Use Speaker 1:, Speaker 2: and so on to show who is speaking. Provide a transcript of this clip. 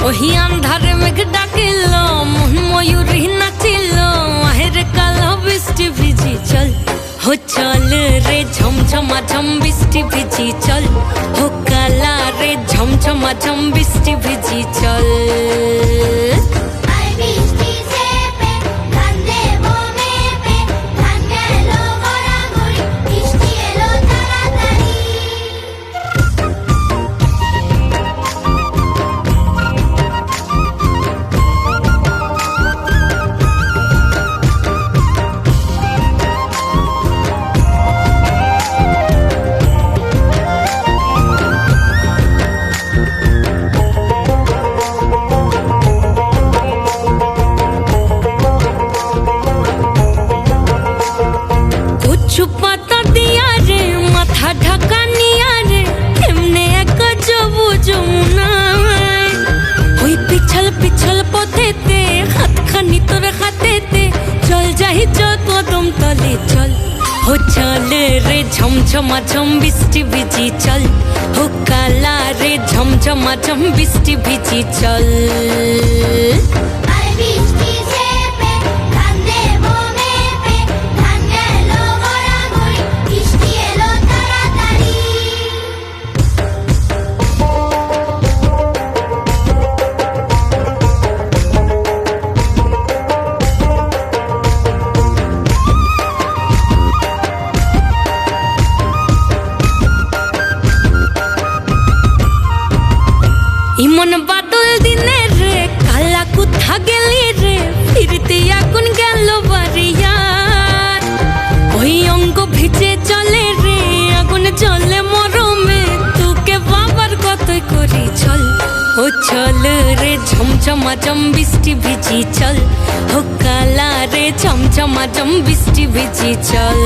Speaker 1: ওহি আন্ধারে মেঘ ডাকিল মন ময়ূরী নাচিল আহের কালো বৃষ্টি ভিজি চল হো চল রে ঝমঝমা ঝম বৃষ্টি ভিজি চল হো কালা রে ঝমঝমা ঝম বৃষ্টি ভিজি চল পাতা দিয়া রে মাথা ঢাকা নিয়া রে এমনে এক যাবো যমুনা ওই পিছল পিছল পথেতে হাতখানি তোর হাতেতে চল যাই চল কদম তলে চল হো চল রে ঝমঝমা ঝম বৃষ্টি ভিজি চল হো কালা রে ঝমঝমা ঝম বৃষ্টি ভিজি চল ইমন বাদল দিনে রে কালা কোথা গেলি রে ফিরতে এখন গেল বাড়িয়ার ওই অঙ্গ ভিজে চলে রে আগুন চলে মরমে তোকে বাবার কতই করি চল ও চল রে ঝমঝমা ঝম বৃষ্টি ভিজি চল ও কালা রে ঝমঝমা ঝম বৃষ্টি ভিজি চল